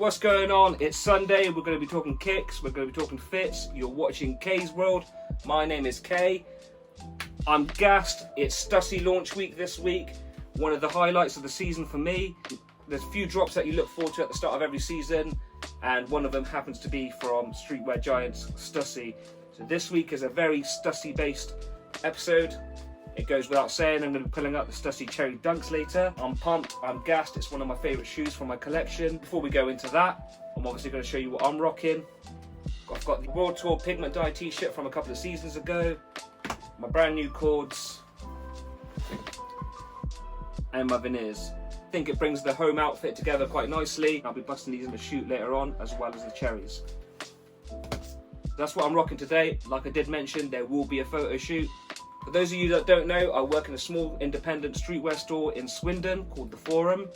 what's going on? It's Sunday, we're going to be talking kicks, we're going to be talking fits. You're watching Kay's World. My name is Kay. I'm gassed. It's Stussy launch week this week. One of the highlights of the season for me. There's a few drops that you look forward to at the start of every season, and one of them happens to be from streetwear giants Stussy. So this week is a very Stussy based episode. It goes without saying, I'm going to be pulling out the Stussy Cherry Dunks later. I'm pumped, I'm gassed, it's one of my favourite shoes from my collection. Before we go into that, I'm obviously going to show you what I'm rocking. I've got the World Tour Pigment Dye t-shirt from a couple of seasons ago, my brand new cords, and my veneers. I think it brings the home outfit together quite nicely. I'll be busting these in the shoot later on, as well as the cherries. That's what I'm rocking today. Like I did mention, there will be a photo shoot. For those of you that don't know, I work in a small independent streetwear store in Swindon called The Forum.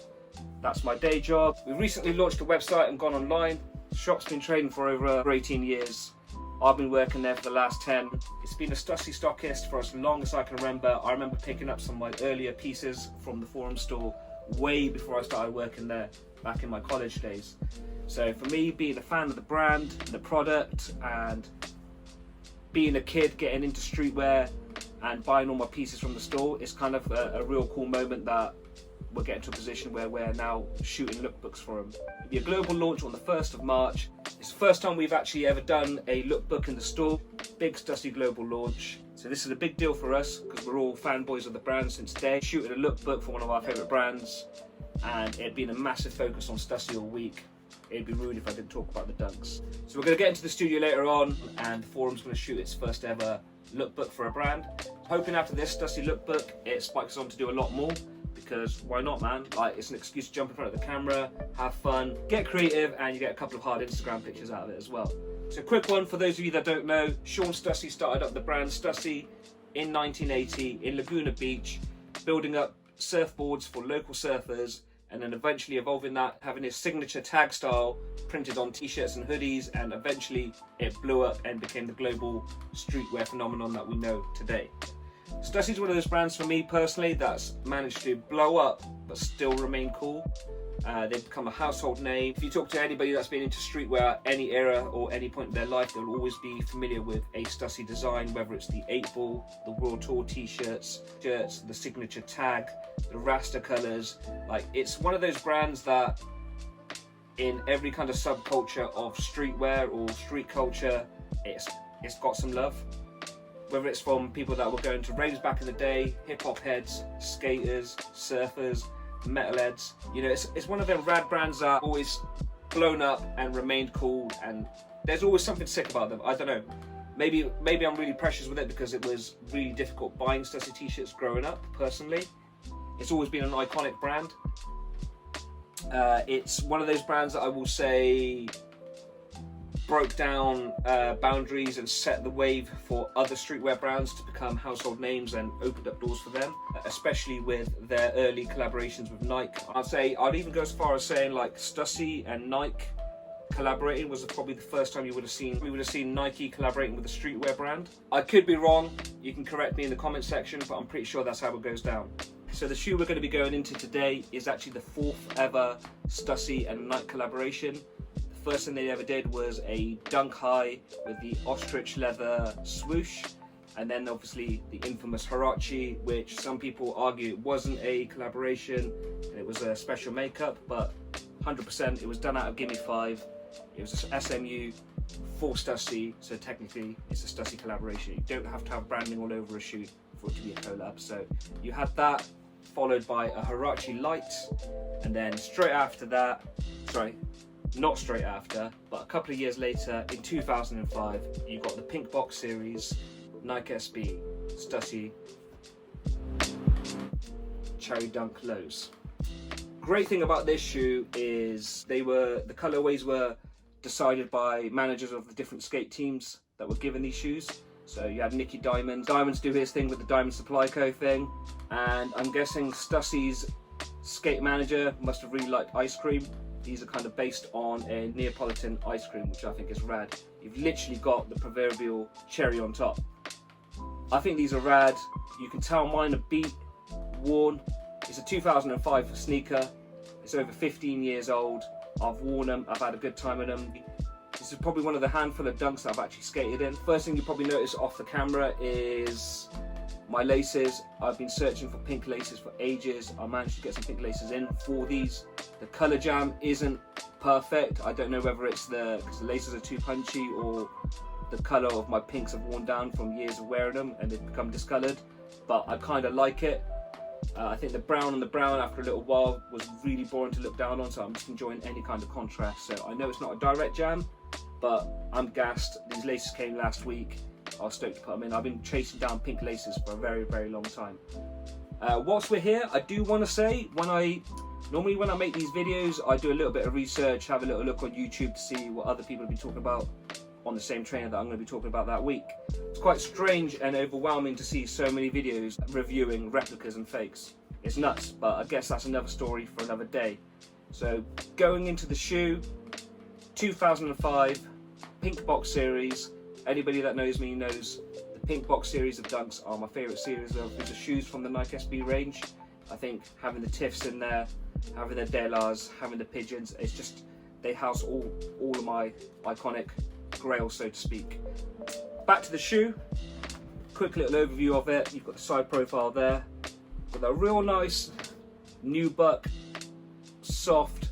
That's my day job. We recently launched a website and gone online. The shop's been trading for over 18 years. I've been working there for the last 10. It's been a Stussy stockist for as long as I can remember. I remember picking up some of my earlier pieces from the Forum store way before I started working there back in my college days. So for me, being a fan of the brand, the product, and being a kid getting into streetwear and buying all my pieces from the store, it's kind of a real cool moment that we're getting to a position where we're now shooting lookbooks for them. It'll be a global launch on the 1st of March. It's the first time we've actually ever done a lookbook in the store. Big Stussy global launch. So this is a big deal for us because we're all fanboys of the brand since day. Shooting a lookbook for one of our favourite brands, and it'd been a massive focus on Stussy all week. It'd be rude if I didn't talk about the dunks. So we're going to get into the studio later on, and the Forum's going to shoot its first ever lookbook for a brand. Hoping after this Stussy lookbook it spikes on to do a lot more, because why not, man? Like, it's an excuse to jump in front of the camera, have fun, get creative, and you get a couple of hard Instagram pictures out of it as well. So quick one for those of you that don't know, Sean Stussy started up the brand Stussy in 1980 in Laguna Beach, building up surfboards for local surfers, and then eventually evolving that, having his signature tag style printed on t-shirts and hoodies, and eventually it blew up and became the global streetwear phenomenon that we know today. Stussy's one of those brands for me personally that's managed to blow up but still remain cool. They've become a household name. If you talk to anybody that's been into streetwear at any era or any point in their life, they'll always be familiar with a Stussy design, whether it's the 8-ball, the World Tour t-shirts, the signature tag, the Rasta colours. Like, it's one of those brands that in every kind of subculture of streetwear or street culture, it's got some love. Whether it's from people that were going to raves back in the day, hip-hop heads, skaters, surfers, metalheads. You know, it's one of them rad brands that always blown up and remained cool, and there's always something sick about them. I don't know. Maybe I'm really precious with it because it was really difficult buying Stussy t-shirts growing up, personally. It's always been an iconic brand. It's one of those brands that I will say broke down boundaries and set the wave for other streetwear brands to become household names and opened up doors for them, especially with their early collaborations with Nike. I'd even go as far as saying like Stussy and Nike collaborating was probably the first time we would have seen Nike collaborating with a streetwear brand. I could be wrong, you can correct me in the comment section, but I'm pretty sure that's how it goes down. So the shoe we're going to be going into today is actually the 4th ever Stussy and Nike collaboration. First thing they ever did was a dunk high with the ostrich leather swoosh, and then obviously the infamous Huarache, which some people argue it wasn't a collaboration and it was a special makeup, but 100% it was done out of Gimme 5. It was a SMU for Stussy, so technically it's a Stussy collaboration. You don't have to have branding all over a shoe for it to be a collab. So you had that followed by a Huarache light, and then straight after that, not straight after, but a couple of years later, in 2005, you got the Pink Box series, Nike SB, Stussy, Cherry Dunk lows. Great thing about this shoe is the colorways were decided by managers of the different skate teams that were given these shoes. So you had Nicky Diamonds do his thing with the Diamond Supply Co thing, and I'm guessing Stussy's skate manager must have really liked ice cream. These are kind of based on a Neapolitan ice cream, which I think is rad. You've literally got the proverbial cherry on top. I think these are rad. You can tell mine are beat, worn. It's a 2005 sneaker. It's over 15 years old. I've worn them, I've had a good time in them. This is probably one of the handful of dunks that I've actually skated in. First thing you probably notice off the camera is my laces. I've been searching for pink laces for ages. I managed to get some pink laces in for these. The colour jam isn't perfect. I don't know whether it's because the laces are too punchy or the colour of my pinks have worn down from years of wearing them and they've become discoloured, but I kind of like it. I think the brown on the brown after a little while was really boring to look down on, so I'm just enjoying any kind of contrast. So I know it's not a direct jam, but I'm gassed. These laces came last week. I was stoked to put them in. I've been chasing down pink laces for a very, very long time. Whilst we're here, I do want to say, normally when I make these videos, I do a little bit of research, have a little look on YouTube to see what other people have been talking about on the same trainer that I'm going to be talking about that week. It's quite strange and overwhelming to see so many videos reviewing replicas and fakes. It's nuts, but I guess that's another story for another day. So going into the shoe, 2005 Pink Box series. Anybody that knows me knows the Pink Box series of dunks are my favourite series of shoes from the Nike SB range. I think having the Tiffs in there, having the Delars, having the Pigeons, it's just, they house all of my iconic grail, so to speak. Back to the shoe, quick little overview of it. You've got the side profile there with a real nice nubuck, soft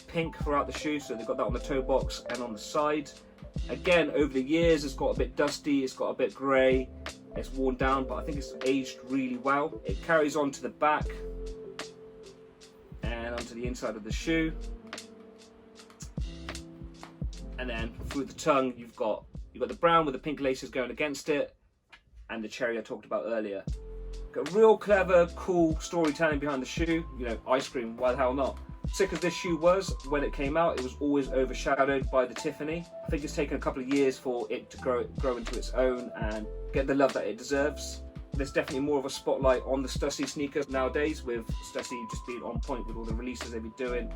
pink throughout the shoe, so they've got that on the toe box and on the side. Again, over the years it's got a bit dusty, it's got a bit grey, it's worn down, but I think it's aged really well. It carries on to the back and onto the inside of the shoe. And then through the tongue, you've got the brown with the pink laces going against it, and the cherry I talked about earlier. Got real clever, cool storytelling behind the shoe. You know, ice cream, why the hell not? Sick as this shoe was when it came out, it was always overshadowed by the Tiffany. I think it's taken a couple of years for it to grow into its own and get the love that it deserves. There's definitely more of a spotlight on the Stussy sneakers nowadays, with Stussy just being on point with all the releases they've been doing.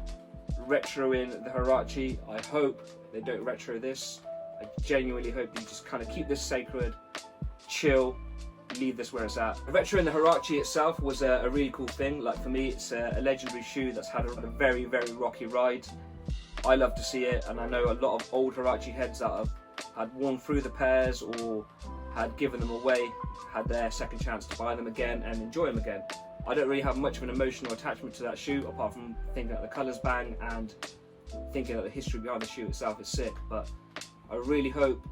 Retroing the Huarache, I hope they don't retro this. I genuinely hope they just kind of keep this sacred, chill, leave this where it's at. Retroing the Huarache itself was a really cool thing. Like for me, it's a legendary shoe that's had a very, very rocky ride. I love to see it, and I know a lot of old Huarache heads that have had worn through the pairs or had given them away, had their second chance to buy them again and enjoy them again. I don't really have much of an emotional attachment to that shoe, apart from thinking that the colours bang and thinking that the history behind the shoe itself is sick. But I really hope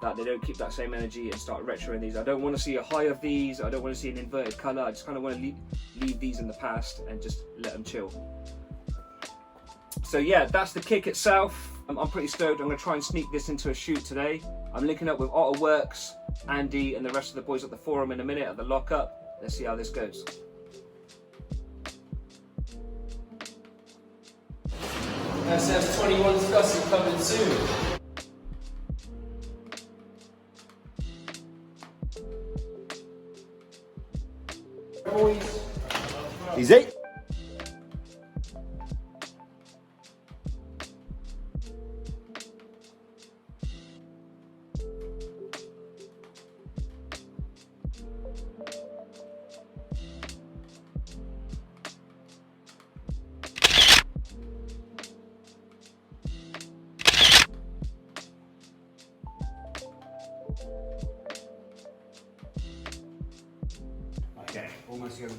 that they don't keep that same energy and start retroing these. I don't want to see a high of these, I don't want to see an inverted colour, I just kind of want to leave these in the past and just let them chill. So yeah, that's the kick itself. I'm pretty stoked. I'm going to try and sneak this into a shoot today. I'm linking up with Ottr, Andy and the rest of the boys at the forum in a minute at the lockup. Let's see how this goes. SS21 Stussy coming soon. Boys. Easy. Okay, almost good.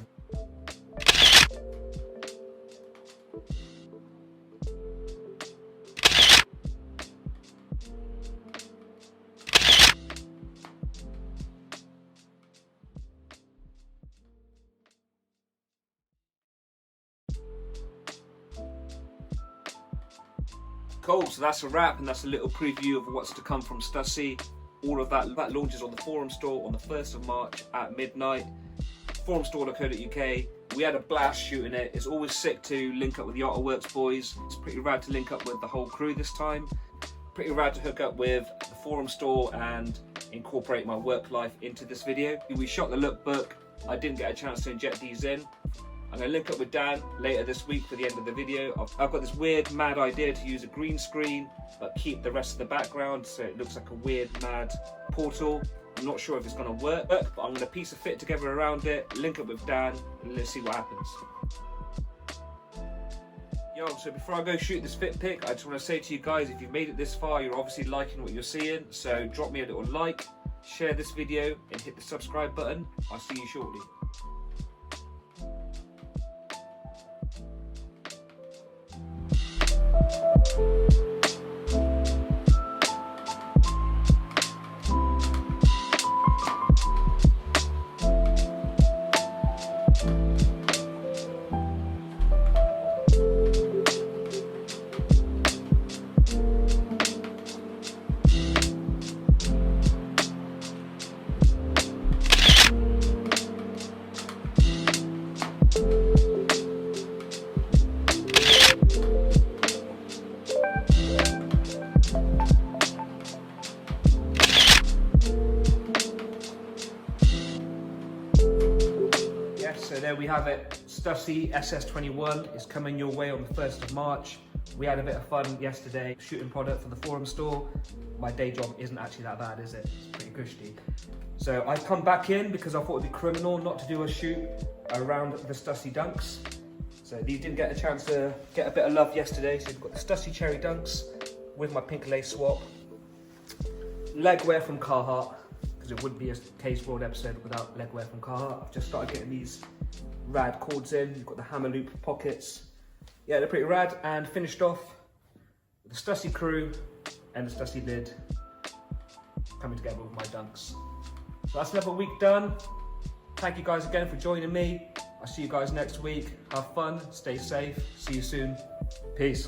Cool, so that's a wrap, and that's a little preview of what's to come from Stussy. All of that launches on the forum store on the 1st of March at midnight. Forumstore.co.uk. We had a blast shooting it. It's always sick to link up with the Ottr boys. It's pretty rad to link up with the whole crew this time. Pretty rad to hook up with the forum store and incorporate my work life into this video. We shot the lookbook. I didn't get a chance to inject these in. I'm going to link up with Dan later this week for the end of the video. I've got this weird, mad idea to use a green screen, but keep the rest of the background so it looks like a weird, mad portal. I'm not sure if it's going to work, but I'm going to piece a fit together around it, link up with Dan, and let's see what happens. Yo, so before I go shoot this fit pic, I just want to say to you guys, if you've made it this far, you're obviously liking what you're seeing. So drop me a little like, share this video, and hit the subscribe button. I'll see you shortly. So there we have it, Stussy SS21 is coming your way on the 1st of March. We had a bit of fun yesterday shooting product for the forum store. My day job isn't actually that bad, is it? It's pretty cushy. So I've come back in because I thought it'd be criminal not to do a shoot around the Stussy dunks. So these didn't get a chance to get a bit of love yesterday. So we've got the Stussy cherry dunks with my pink lace swap. Leg wear from Carhartt, because it wouldn't be a Case World episode without leg wear from Carhartt. I've just started getting these rad cords in. You've got the hammer loop pockets. Yeah, they're pretty rad, and finished off with the Stussy crew and the Stussy lid coming together with my dunks. So that's another week done. Thank you guys again for joining me. I'll see you guys next week. Have fun, stay safe, see you soon. Peace.